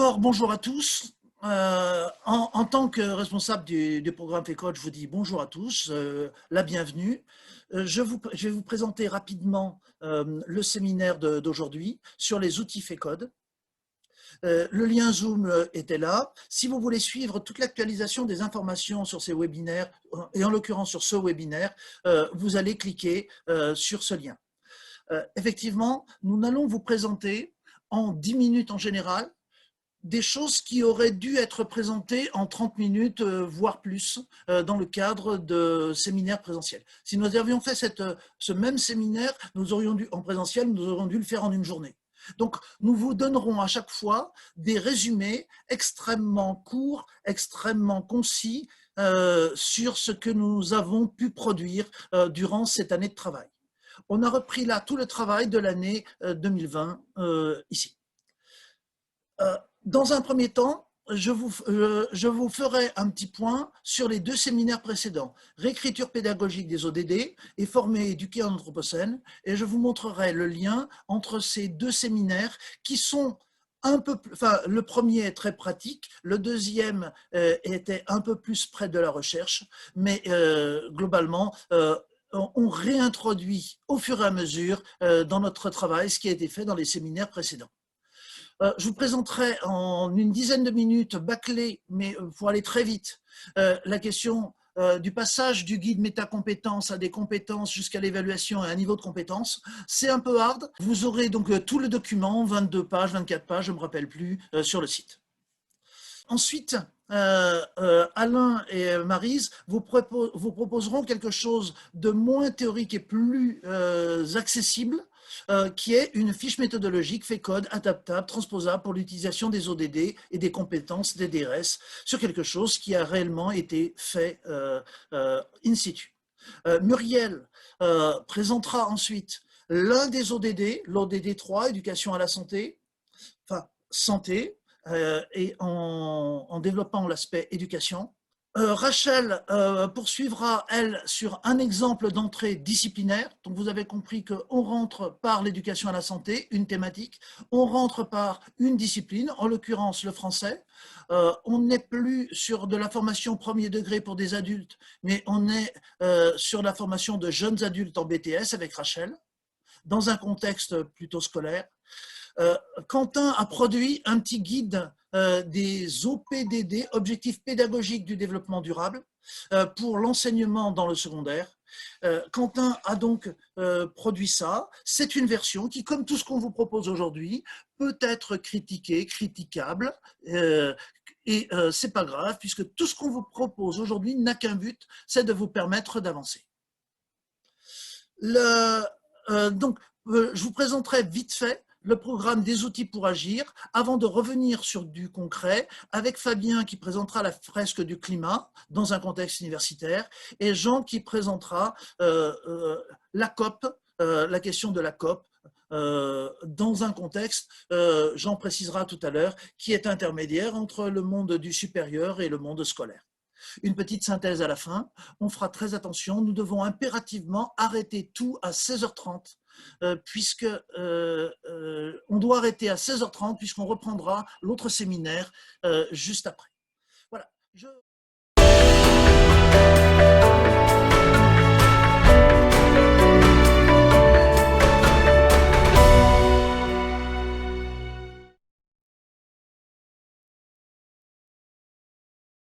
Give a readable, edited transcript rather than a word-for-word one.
D'abord, bonjour à tous. En tant que responsable du programme FECOD, je vous dis bonjour à tous, la bienvenue. Je vais vous présenter rapidement le séminaire d'aujourd'hui sur les outils FECOD. Le lien Zoom était là. Si vous voulez suivre toute l'actualisation des informations sur ces webinaires, et en l'occurrence sur ce webinaire, vous allez cliquer sur ce lien. Effectivement, nous allons vous présenter en 10 minutes en général des choses qui auraient dû être présentées en 30 minutes, voire plus, dans le cadre de séminaires présentiels. Si nous avions fait ce même séminaire en présentiel, nous aurions dû le faire en une journée. Donc, nous vous donnerons à chaque fois des résumés extrêmement courts, extrêmement concis sur ce que nous avons pu produire durant cette année de travail. On a repris là tout le travail de l'année 2020 ici. Dans un premier temps, je vous ferai un petit point sur les deux séminaires précédents, réécriture pédagogique des ODD et former et éduquer en anthropocène, et je vous montrerai le lien entre ces deux séminaires qui sont un peu plus, enfin, le premier est très pratique, le deuxième était un peu plus près de la recherche, mais globalement, on réintroduit au fur et à mesure dans notre travail ce qui a été fait dans les séminaires précédents. Je vous présenterai en une dizaine de minutes, bâclé, mais pour aller très vite, la question du passage du guide métacompétences à des compétences jusqu'à l'évaluation et un niveau de compétence. C'est un peu hard. Vous aurez donc tout le document, 22 pages, 24 pages, je ne me rappelle plus, sur le site. Ensuite, Alain et Maryse vous proposeront quelque chose de moins théorique et plus accessible, qui est une fiche méthodologique FECOD adaptable, transposable pour l'utilisation des ODD et des compétences des DRS sur quelque chose qui a réellement été fait in situ. Muriel présentera ensuite l'un des ODD, l'ODD 3, éducation à la santé, enfin santé, et en développant l'aspect éducation. Rachel poursuivra, elle, sur un exemple d'entrée disciplinaire. Donc, vous avez compris qu'on rentre par l'éducation à la santé, une thématique. On rentre par une discipline, en l'occurrence le français. On n'est plus sur de la formation premier degré pour des adultes, mais on est sur la formation de jeunes adultes en BTS avec Rachel, dans un contexte plutôt scolaire. Quentin a produit un petit guide des OPDD, Objectifs pédagogiques du développement durable, pour l'enseignement dans le secondaire. Quentin a donc produit ça. C'est une version qui, comme tout ce qu'on vous propose aujourd'hui, peut être critiquée, critiquable, et c'est pas grave, puisque tout ce qu'on vous propose aujourd'hui n'a qu'un but, c'est de vous permettre d'avancer. Donc, je vous présenterai vite fait le programme des outils pour agir, avant de revenir sur du concret, avec Fabien qui présentera la fresque du climat dans un contexte universitaire, et Jean qui présentera la COP, la question de la COP, dans un contexte, Jean précisera tout à l'heure, qui est intermédiaire entre le monde du supérieur et le monde scolaire. Une petite synthèse à la fin, on fera très attention, nous devons impérativement arrêter tout à 16h30, puisque on doit arrêter à 16h30 puisqu'on reprendra l'autre séminaire juste après. Voilà.